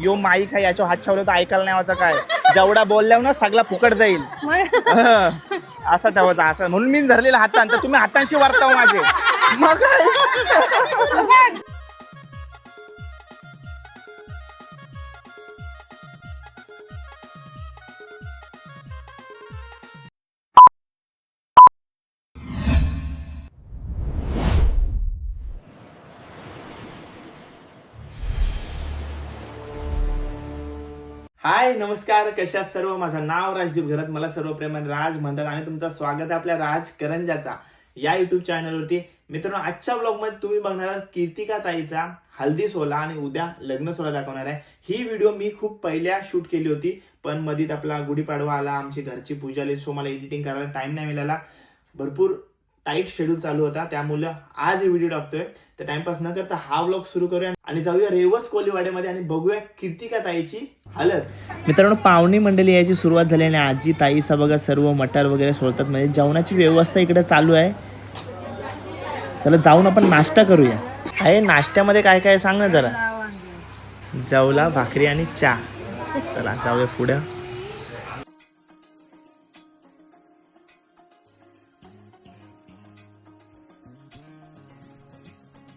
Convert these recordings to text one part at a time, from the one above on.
यो mic आहे याच्यावर हात ठेवलं तर ऐकायला नाही व्हायचं काय, जेवढा बोलल्यावर ना सगळा फुकट जाईल. असं ठेवायचं असं, म्हणून मी धरलेला हातान, तर तुम्ही हातांशी वारताव माझे. मग काय? हाय नमस्कार, कशा सर्व. माझं नाव राजदीप घरात, मला सर्व प्रेमाने राज म्हणतात आणि तुमचं स्वागत आहे आपल्या राज करंजाचा या युट्यूब चॅनलवरती. मित्रांनो, आजच्या ब्लॉगमध्ये तुम्ही बघणार आहात कीर्तिका ताईचा हल्दी सोहळा आणि उद्या लग्न सोहळा दाखवणार आहे. ही व्हिडिओ मी खूप पहिल्या शूट केली होती, पण मधीत आपला गुढीपाडवा आला, आमची घरची पूजा आली, सो मला एडिटिंग करायला टाइम नाही मिळाला. भरपूर टाईट शेड्यूल चालू होता, त्यामुळे आज हे व्हिडिओ टाकतोय. तर टाइमपास न करता हा व्लॉग सुरू करूया आणि जाऊया रेवस कोलीवाड्यामध्ये आणि बघूया कीर्तिका ताईची हळद. मित्रांनो, पाहुणी मंडळी यायची सुरुवात झाली आणि आजी ताईचा बघा सर्व मटार वगैरे सोडतात, म्हणजे जेवणाची व्यवस्था इकडे चालू आहे. चला जाऊन आपण नाश्ता करूया. आहे नाश्त्यामध्ये काय काय सांग ना जरा. जवला, भाकरी आणि चहा. चला जाऊया पुढे.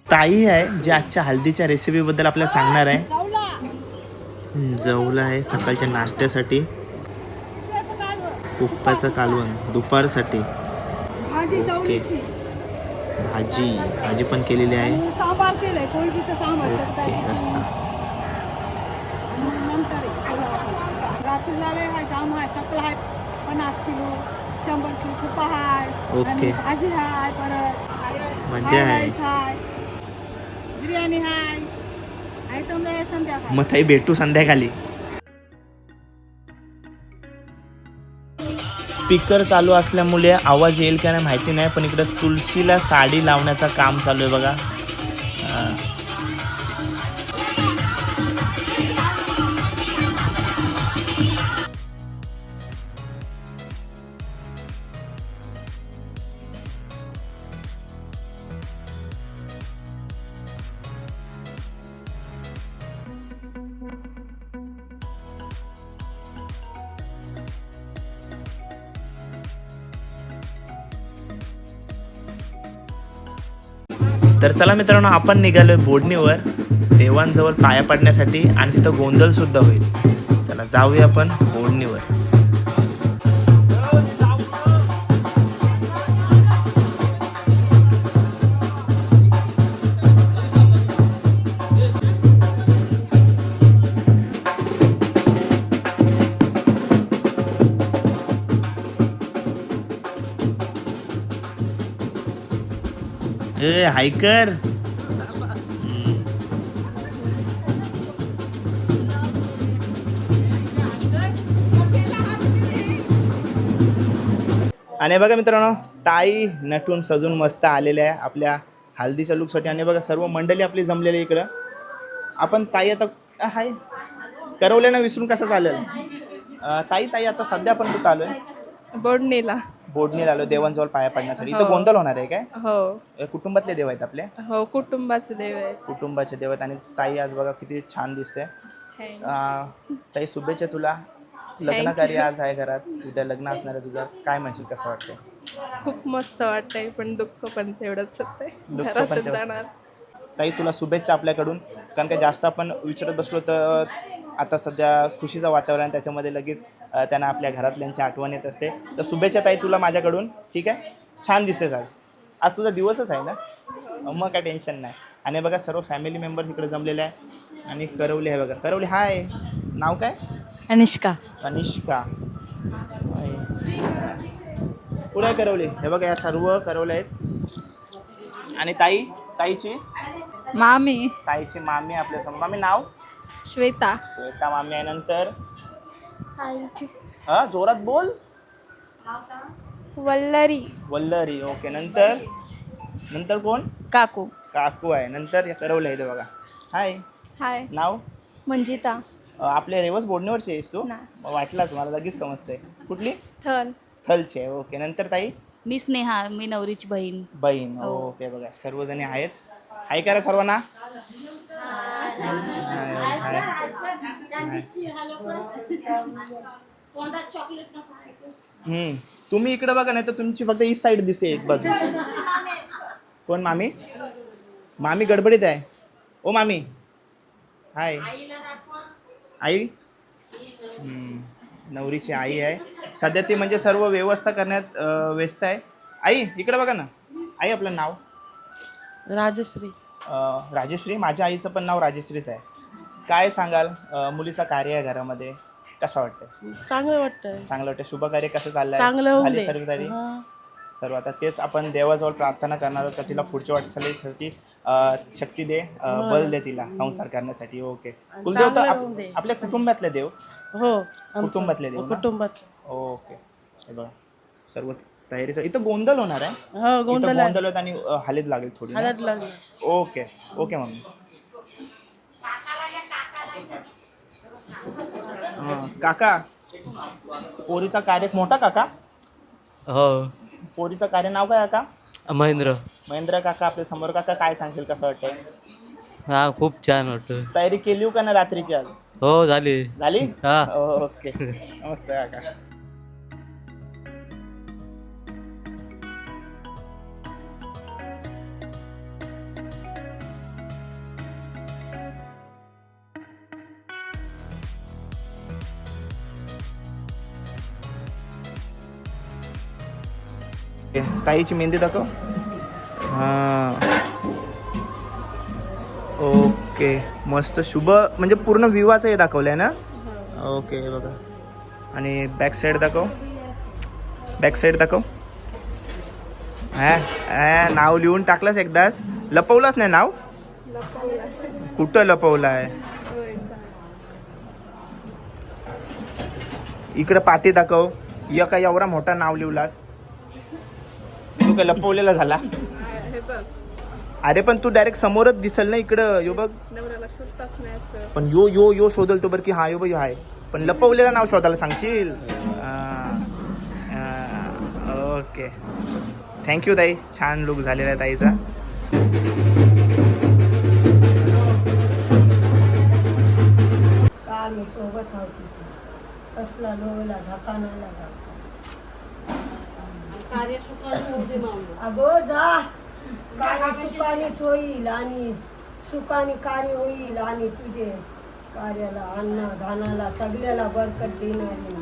ताई आहे जे आजच्या हल्दीच्या रेसिपी बद्दल आपल्याला सांगणार आहे. जवला आहे सकाळच्या नाश्त्यासाठी, उपवाचं कालवण दुपारसाठी, ओके, भाजी पण केलेली आहे, ओके, असं. ओके, मजा आहे. मग ताई भेटू संध्याकाळी. स्पीकर चालू असल्यामुळे आवाज येईल का नाही माहिती नाही, पण इकडे तुलसीला साडी लावण्याचं काम चालू आहे बघा. तर चला मित्रांनो, आपण निघालोय बोडणीवर देवांजवळ पाया पडण्यासाठी आणि तिथं गोंधळ सुद्धा होईल. चला जाऊया आपण बोडणीवर. ए हायकर, आणि बघा मित्रांनो, ताई नटून सजून मस्त आलेल्या आहे आपल्या हल्दीच्या लुकसाठी. आणि बघा सर्व मंडळी आपली जमलेली आहे इकडं. आपण ताई आता हाय करवल्यानं विसरून कसं चालेल. ताई आता सध्या आपण कुठं आलोय? बोडणीला आलो देवांजवळ पाया पडण्यासाठी. इथं गोंधळ होणार आहे काय? हो. कुटुंबातले देव आहेत आपले? हो, कुटुंबाचे देव आहे. कुटुंबाचे देव आहेत. आणि ताई आज बघा किती छान दिसते. ताई शुभेच्छा तुला. लग्न कार्य आज आहे घरात, उद्या लग्न असणार आहे तुझं, काय म्हणशील, कसं वाटतंय? खूप मस्त वाटतंय, पण दुःख पण तेवढंच होतंय. घरातच जाणार. ताई तुला शुभेच्छा आपल्याकडून, कारण का जास्त आपण विचारत बसलो तर आता सध्या खुशीचं वातावरण, त्याच्यामध्ये लगेच त्यांना आपल्या घरातल्यांची आठवण येत असते. तर शुभेच्छा ताई तुला माझ्याकडून. ठीक आहे, छान दिसतेस आज. आज तुझा दिवसच आहे ना, मग काय टेन्शन नाही. आणि बघा सर्व फॅमिली मेंबर्स इकडे जमलेले आहे. आणि करवली आहे बघा. करवली हाय, नाव काय? अनिष्का. अनिष्का. पुढे करवली. हे बघा या सर्व करवले आहेत. आणि ताईची मामी आपल्या समोर. मामी नाव? श्वेता. श्वेता मामी आहे. नंतर ताईची जोरात बोल. वल्लरी. ओके. नंतर कोण? काकू आहे. नंतर करवलं आहे ते बघा. हाय. नाव? मंजिता. आपल्या रेवस बोडणीवरची आहेस तू? वाटलाच मला, लगेच समजतंय. कुठली? थलची आहे. ओके. नंतर ताई? मी स्नेहा, मी नवरीची बहीण. ओके. बघा सर्वजणी आहेत. हाय करा सर्वांना. तुम्ही इकडे बघा, नाही तर तुमची फक्त ईस्ट साईड दिसते एक बघ. कोण मामी? मामी गडबडीत आहे. ओ मामी हाय. आई नवरीची आई आहे सध्या, ती म्हणजे सर्व व्यवस्था करण्यात व्यस्त आहे. आई इकडे बघा ना. आई आपलं नाव? राजश्री. राजश्री. माझ्या आईचं पण नाव राजश्रीच आहे. काय सांगाल मुलीचं कार्य आहे घरामध्ये, कसं वाटतं? चांगलं वाटतं. चांगलं वाटतं. शुभ कार्य कसं चाललंय? चांगलं होऊन झाली दे. सर्व तयारी? हा. सर्व आता तेच आपण देवाजवळ प्रार्थना करणार आहोत का तिला पुढच्या वाटचालीसाठी शक्ती दे, बल दे तिला संसार करण्यासाठी. ओके. कुलदेव तर चांगलं होऊन दे. आपल्या कुटुंबातले देव? हो आमचं. कुटुंबातले देव ना? कुटुंबाचं. ओके. हे बघा सर्व तयारीचं. इथं गोंधळ होणार आहे. हो इथं गोंधळ गोंधळ होत आणि हलेत लागेल थोडी ना? हलत लागलं. Okay okay mummy. काका पोरीचा कार्य मोठा काका? हो. पोरीचं कार्य नाव काय काका? महेंद्र. महेंद्र काका आपल्या समोर. काका काय सांगशील, कसं वाटतंय? हा खूप छान वाटतं. तयारी केली का ना रात्रीची आज? हो झाली. झाली? हा. ओके. मस्त काका. ताईची मेहंदी दाखव. हां ओके मस्त. शुभ म्हणजे पूर्ण विवाहाचं हे दाखवलंय ना? ओके हे बघा. आणि बॅक साईड दाखव. बॅक साईड दाखव. नाव लिहून टाकलंस एकदाच? लपवलंच नाही नाव? कुठं लपवलं आहे? इकडं पाती दाखव. एका एवढा मोठा नाव लिवलास तू, काय लपवलेला झाला? अरे पण तू डायरेक्ट समोरच दिसल ना इकडं. यो बघ. पण यो यो यो शोधल तो बरं की हा यो बघ यो आहे, पण लपवलेलं नाव शोधायला सांगशील. ओके थँक्यू ताई. छान लुक झालेला आहे ताईचा. आम्ही सोबत आहोत. कसला लोला धक्का नाही लागला. अगो जा. कार्य सुखानेच होईल आणि सुखाने कार्य होईल आणि तुझे कार्याला अन्न धानाला सगळ्याला बरकत देणारी.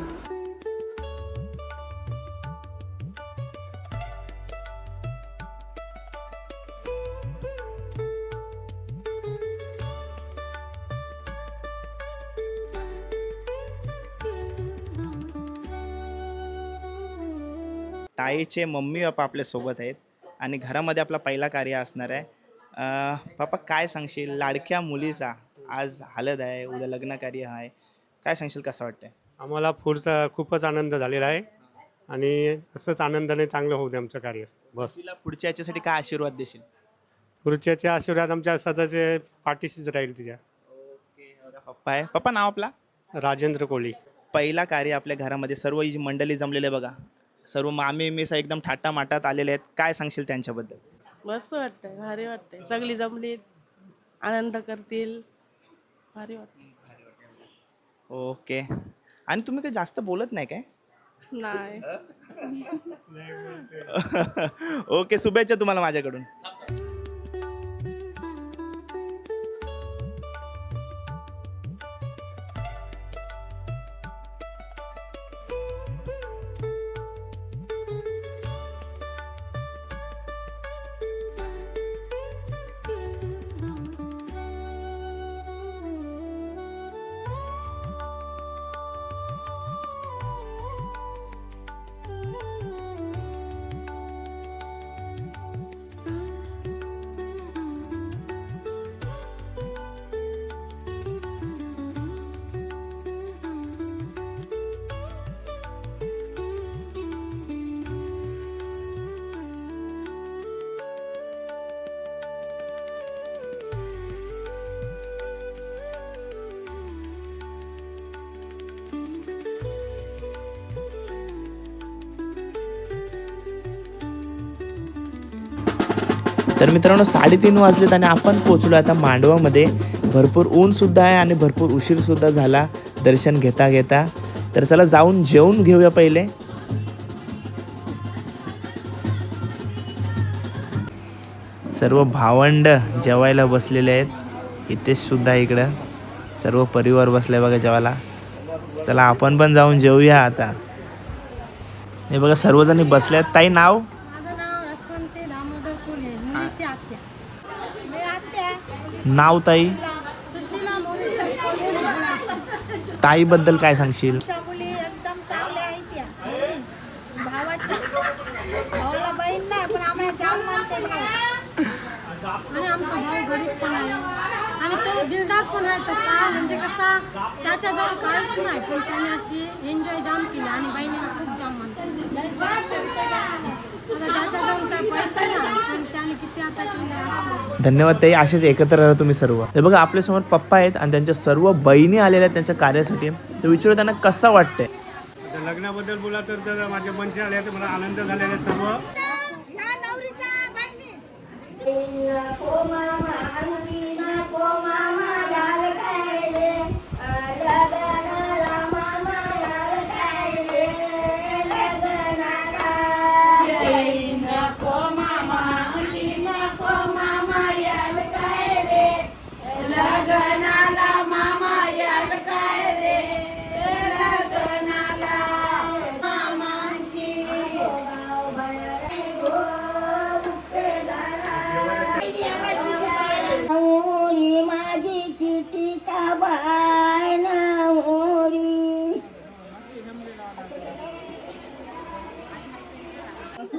ताईचे मम्मी पप्पा आपल्या सोबत आहेत आणि घरामध्ये आपला पहिला कार्य असणार आहे. पप्पा काय सांगशील, लाडक्या मुलीचा आज हळद आहे, उद्या लग्न कार्य आहे, काय सांगशील, कसं वाटतंय? आम्हाला पुढचा खूपच आनंद झालेला आहे आणि असंच आनंदाने चांगलं होऊ दे आमचं कार्य. बस. तिला पुढच्या याच्यासाठी काय आशीर्वाद देशील? पुढच्याचे आशीर्वाद आमच्या सदाचे पाठीशीच राहील तिच्या. पप्पा आहे. पप्पा नाव आपला? राजेंद्र कोळी. पहिला कार्य आपल्या घरामध्ये सर्व ही जी मंडळी जमलेले बघा, सर्व मामी मिसा एकदम थाटा माटात आलेले आहेत, काय सांगशील त्यांच्याबद्दल? मस्त वाटतंय. भारी वाटतंय. सगळी जमलीत आनंद करतील. भारी वाटतं. ओके. आणि तुम्ही काही जास्त बोलत नाही काय? नाही. ओके शुभेच्छा तुम्हाला माझ्याकडून. तर मित्रांनो 3:30 वाजलेत आणि आपण पोहोचलो आता मांडवामध्ये. भरपूर ऊन सुद्धा आहे आणि भरपूर उशीर सुद्धा झाला दर्शन घेता घेता. तर चला जाऊन जेवून घेऊया पहिले. सर्व भावंड जेवायला बसलेले आहेत. इथेच सुद्धा इकडं सर्व परिवार बसलाय बघा जेवायला. चला आपण पण जाऊन जेवूया आता. हे बघा सर्वजणी बसल्यात. ताई नाव? माझं नाव रसवंती दामोदर फुले, मुलीची आत्या. मी आत्या नाव ताई? सुशीला मुली. ताईबद्दल काय सांगशील? मुली एकदम चांगल्या आहेत त्या भावाच्या. भावाला बहीण नाही पण आम्हाला जाम मानते भाऊ. आणि आमचा भाऊ गरीब पण आहे आणि तो दिलदार पण आहे तसा. म्हणजे कसा त्याच्याजवळ काहीच नाही पण त्याने अशी एन्जॉय जाम केली आणि बहिणीला खूप जाम मानते. आता त्याच्याजवळ काही पैसे नाही पण त्याने किती आता केले. धन्यवाद ताई. असेच एकत्र राहा तुम्ही सर्व. हे बघा आपल्यासमोर पप्पा आहेत आणि त्यांच्या सर्व बहिणी आलेल्या आहेत त्यांच्या कार्यासाठी. तर विचारू त्यांना कसं वाटतंय. आता लग्नाबद्दल बोला तर माझ्या मनशी आले तर मला आनंद झालेला आहे सर्व.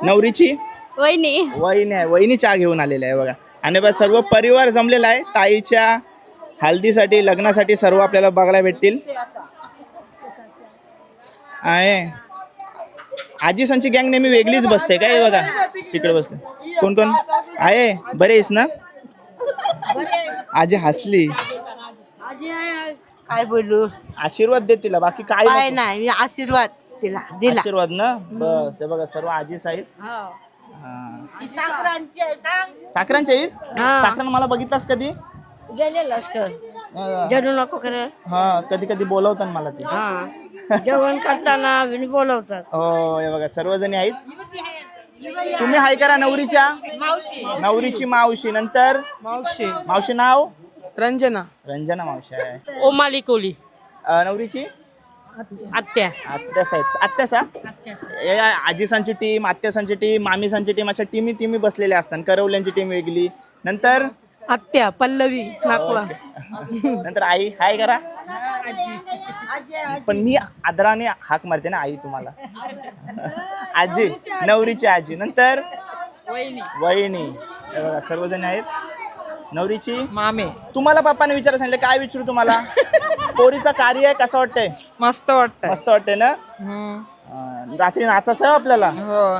नवरीची वहिनी. वहिनी आहे. वहिनी चहा घेऊन आलेला आहे बघा. आणि बघा सर्व परिवार जमलेला आहे ताईच्या हल्दीसाठी लग्नासाठी. सर्व आपल्याला बघायला भेटतील. आहे आजीसांची गँग नेहमी वेगळीच बसते काय बघा. तिकडे बसले कोण कोण आहे. बरे आहेस ना? आजी हसली. काय बोलू, आशीर्वाद दे तिला. बाकी काय काय नको. नाही, मी आशीर्वाद तिला दिला. आशीर्वाद ना बस. हे बघा सर्व आजीच आहेत. साखरांच्या आईस. साखरान मला बघितलास कधी? गेलेलास का? हा. जडू नको कर. कधी कधी बोलवतात मला ते. जेवण करताना बोलवतात. हो हे बघा सर्वजणी आहेत. तुम्ही हाय करा नवरीच्या. नवरीची मावशी. नंतर मावशी नाव? रंजना. रंजना मावशी आहे. ओमाली कोली. नवरीची आत्या. आत्यासा आजीसांची टीम, आत्यासांची टीम, मामीसांची टीम, अशा टीमी बसलेल्या असतात. करवल्यांची टीम वेगळी. नंतर आत्या पल्लवी नाकवा. नंतर आई हाय करा. पण मी आदराने हाक मारते ना आई तुम्हाला. आजी नवरीची आजी. नंतर वहिनी. हे बघा सर्वजण आहेत. नवरीची मामे. तुम्हाला पप्पाने विचारा सांगितलं काय विचारू तुम्हाला? पोरीचं कार्य आहे कसं वाटतंय? मस्त वाटत. मस्त वाटतंय ना? रात्री नाचायचं आहे आपल्याला.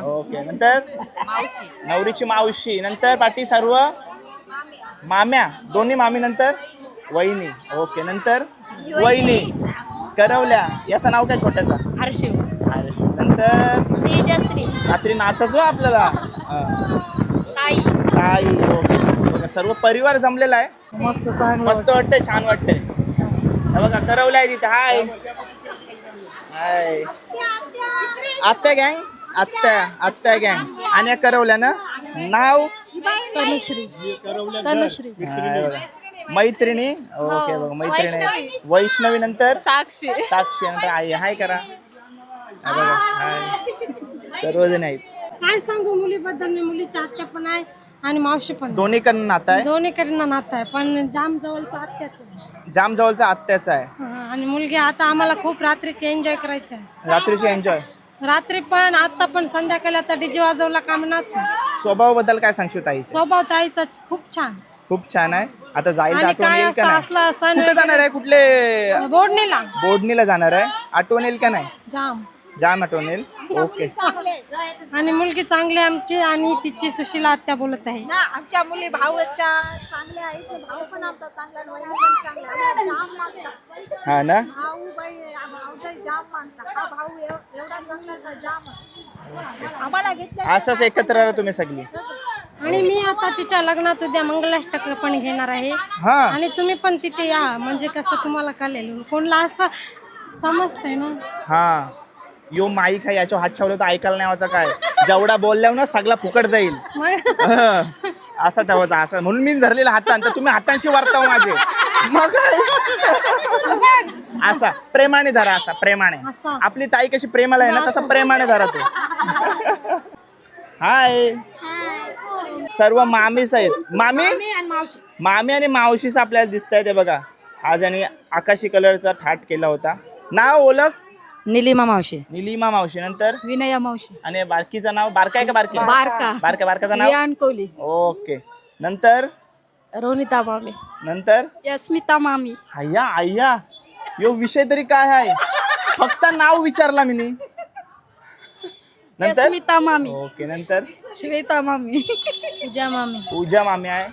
ओके. नंतर नवरीची मावशी. नंतर पाठी सर्व माम्या. दोन्ही मामी. नंतर वहिनी. ओके. नंतर वहिनी करवल्या. याचं नाव काय छोट्याचा? हर्षिव. नंतर तेजश्री. रात्री नाचायचं आहे आपल्याला. ताई. ताई. ओके. सर्व परिवार जमलेला आहे. मस्त चांगलं. मस्त वाटतंय. छान वाटतंय. हे बघा करवल्या आहे तिथे. हाय हाय. आत्या गँग. आत्या गँग. आणि या करवल्या ना नाव? तनुश्री. हाय बघा. मैत्रिणी. ओके बघा मैत्रिणी. वैष्णवी. नंतर साक्षी. नंतर आई. हाय करा. हे बघा हाय. सर्वजण आहेत. काय सांगू मुलीबद्दल. मी मुलीच्या आत्या पण आहे आणि मावशी पण. दोन्हीकडनं नातं आहे. दोन्हीकडनं नातं आहे पण जाम जवळचं आत्याच आहे. जाम जवळचा आत्याचा आहे. आणि मुलगी आता आम्हाला खूप रात्रीची एन्जॉय करायची आहे. रात्रीची एन्जॉय. रात्री पण आता पण संध्याकाळी आता डीजे वाजवला का नाच. स्वभावाबद्दल काय सांगशील ताईचे? स्वभाव ताईचा खूप छान. खूप छान आहे. आता जाईल तर आणि आठवण काय येईल का असं नाही? असला सण कुठे जाणार आहे? कुठले बोडणीला बोडणीला जाणार आहे? आठवण येईल का नाही? जाम. जाम आठवण येईल. ओके. आणि मुलगी चांगली आमची आणि तिची सुशीला आत्या बोलत आहे. आमच्या मुली भाऊच्या चांगल्या आहेत. भाऊ पण आमचा चांगला आणि वहिनी पण चांगला. आम्हाला जाम लागतात. हा ना. भाऊ भाऊचा जाम मानतात. हा भाऊ एवढा चांगला का जाम आम्हाला घेतलं. असंच एकत्र राहा तुम्ही सगळी. आणि मी आता तिच्या लग्नात उद्या मंगलाष्टक पण घेणार आहे हा आणि तुम्ही पण तिथे या म्हणजे कसं तुम्हाला कळेल कोणला असं समजतंय ना. हा यो माईक आहे याच्यावर हात ठेवलं तर ऐकायला नाही वाचा काय जेवढा बोलल्यावर ना सगळा फुकट जाईल हं. असं ठेवता असं म्हणून मी धरलेला हातांत तुम्ही हातांशी वारताव माझे मग काय? असा प्रेमाने धरा असा प्रेमाने आपली ताई कशी प्रेमाला आहे ना तसं प्रेमाने धरा तू हाय सर्व मामीच आहेत मामी आणि मावशीच आपल्याला दिसत आहे ते बघा आज यांनी आकाशी कलरचा थाट केला होता. नाव ओळख निलिमा मावशी, निलिमा मावशी नंतर विनया मावशी, आणि बारकीचं नाव बारका आहे का बारकी बारकाचं नाव रियान कोहली, ओके नंतर रोनिता मामी, नंतर यस्मिता मामी, अय्या अय्या यो विषय तरी काय आहे फक्त नाव विचारला मी नंतर यस्मिता मामी, ओके नंतर श्वेता मामी, पूजा मामी, पूजा मामी आहे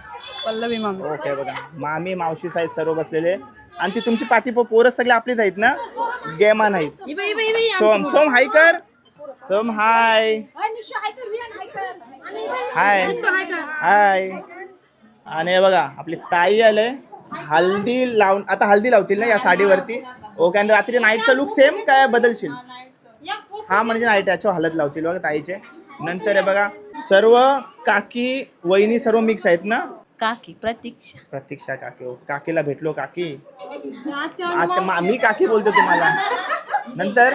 पल्लवी मामी. ओके बघा मामी मावशी साहेब सर्व बसलेले आणि ती तुमची पाठी पोरं सगळे आपलीच आहेत ना गेमा नाहीत. सोम सोम हाय कर सोम हाय हाय हाय आणि हे बघा आपली ताई आले हल्दी लावून आता हल्दी लावतील ना या साडीवरती ओके आणि रात्री नाईटचा लुक सेम काय बदलशील हा म्हणजे नाईट याच्यावर हलत लावतील बघा ताईचे. नंतर हे बघा सर्व काकी वहिनी सर्व मिक्स आहेत ना काकी प्रतीक्षा, प्रतीक्षा काकी ओ काकीला भेटलो काकी आता मी काकी बोलतो तुम्हाला. नंतर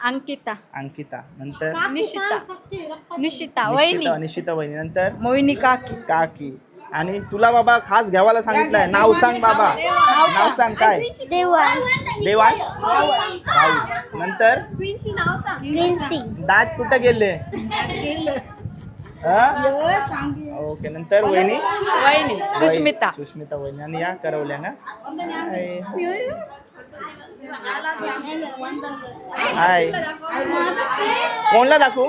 अंकिता, अंकिता नंतर निशिता, निशिता निशिता वहिनी नंतर मोहिनी काकी, काकी आणि तुला बाबा खास घ्यावाला सांगितलंय नाव सांग बाबा नाव सांग काय देवांश राऊस नंतर दात कुठं गेले ओके नंतर वहिनी सुष्मिता, सुष्मिता वहिनी आणि या करवल्या ना हाय कोणला दाखवू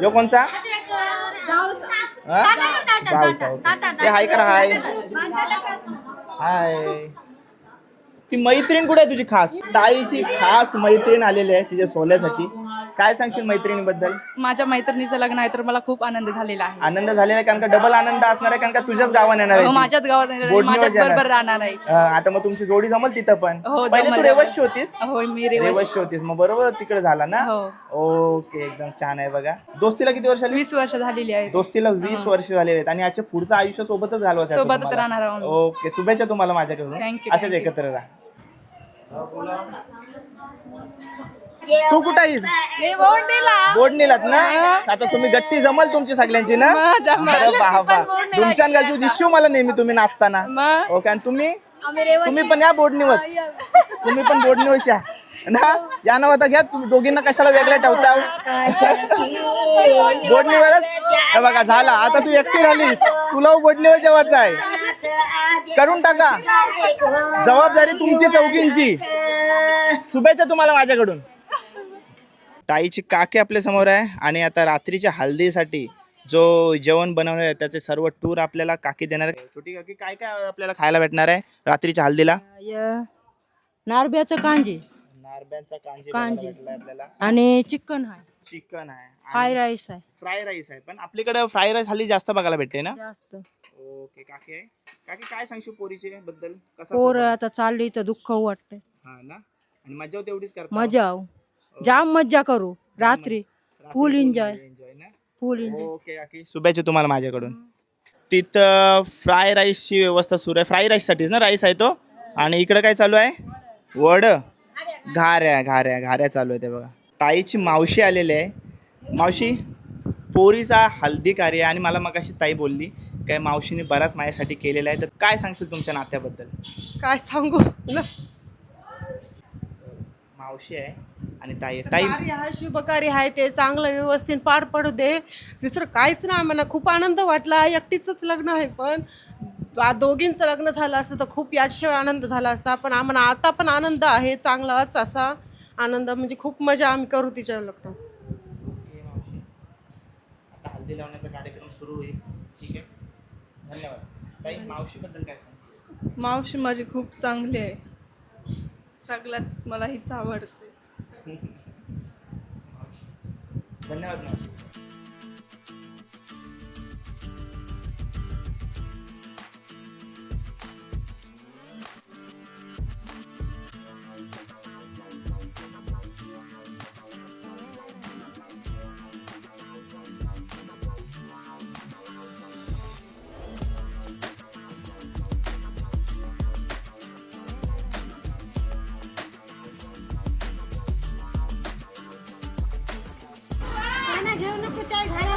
यो कोणचा जाऊ हाय करा हाय हाय ती मैत्रीण कुठे आहे तुझी खास ताईची खास मैत्रीण आलेली आहे तिच्या सोहळ्यासाठी काय सांगशील मैत्रिणीबद्दल. माझ्या मैत्रिणीचं लग्न आहे तर मला खूप आनंद झालेला आहे. आनंद झालेला आहे कारण का डबल आनंद असणार आहे कारण का तुझ्याच गावात येणार आहे माझ्याच गावात माझ्याच बरोबर राहणार आहे. आता मग तुमची जोडी जमल तिथं पण हो, पहिले तू रेवशी होतीस हो मी रेवशी होतीस मग बरोबर तिकडे झाला ना हो. ओके एकदम छान आहे बघा. दोस्तीला किती वर्ष 20 वर्ष झालेली आहे. दोस्तीला 20 वर्ष झालेले आहेत आणि याच्या पुढचं आयुष्य सोबतच घालवायचं आहे सोबतच तुम्हाला. राहणार आहोत. ओके शुभेच्छा तुम्हाला माझ्याकडून Thank you, असेच एकत्र राहा. तू कुठं आहेस बोडणीलाच ना आता तुम्ही गट्टी जमल तुमची सगळ्यांची ना अरे बाबा तुमच्यान गालची दिसू मला नेहमी तुम्ही नाचताना ओके आणि तुम्ही पण या बोडणीवर तुम्ही पण बोडणीवर या ना या नाव आता घ्या तुम्ही दोघींना कशाला वेगळ्या ठेवता बोडणीवरच हे बघा झाला आता तू एकटी राहिलीस तुला बोडणीवर जेवायचं आहे करून टाका जबाबदारी तुमची चौकींची. शुभेच्छा तुम्हाला माझ्याकडून. ताईची काकी आपल्या समोर आहे आणि आता रात्रीच्या हल्दीसाठी जो जेवण बनवणार आहे त्याचे सर्व टूर आपल्याला काकी देणार आहे. छोटी काकी काय काय आपल्याला खायला भेटणार आहे रात्रीच्या हल्दीला. नारब्याचं कांजी, नारब्यांचा कांजी भेटलाय आपल्याला आणि चिकन आहे, चिकन आहे फ्राय राईस आहे, फ्राय राईस आहे पण आपल्याकडे फ्राय राईस हल्ली जास्त बघायला भेटते ना जास्त. ओके काकी आहे काकी काय सांगशील पोरीचे बद्दल कसं पोर आता चालली तर दुःख वाटतंय. हा ना आणि मजा तेवढीच करता मजा जाम मज्जा करू रात्री फुल एन्जॉय ना फुल एन्जॉय. ओके काकी शुभेच्छा तुम्हाला माझ्याकडून. तिथं फ्राय राईसची व्यवस्था सुरू आहे फ्राय राईससाठीच ना राईस आहे तो आणि इकडे काय चालू आहे वड घाऱ्या चालू आहे ते बघा. ताईची मावशी आलेली आहे. मावशी पोरीचा हल्दी कार्य आणि मला मगाशी ताई बोलली काय मावशीने बराच माझ्यासाठी केलेला आहे तर काय सांगशील तुमच्या नात्याबद्दल. काय सांगू मावशी आहे आणि ताई ताई कार्य हा शुभ कार्य आहे ते चांगलं व्यवस्थित पार पडू दे दुसरं काहीच नाही. मला खूप आनंद वाटला. एकटीचंच लग्न आहे पण दोघींचं लग्न झालं असतं तर खूप याशिवाय आनंद झाला असता पण आम्हाला आता पण आनंद आहे चांगलाच असा आनंद म्हणजे खूप मजा आम्ही करू तिच्या लग्नात. आता हल्दी लावण्याचा कार्यक्रम सुरू होईल. ठीक आहे धन्यवाद. ताई मावशीबद्दल काय सांगशील. मावशी माझी खूप चांगली आहे सगळ्यात मला हीच आवडते. धन्यवाद मावशी. बायको त्या घरात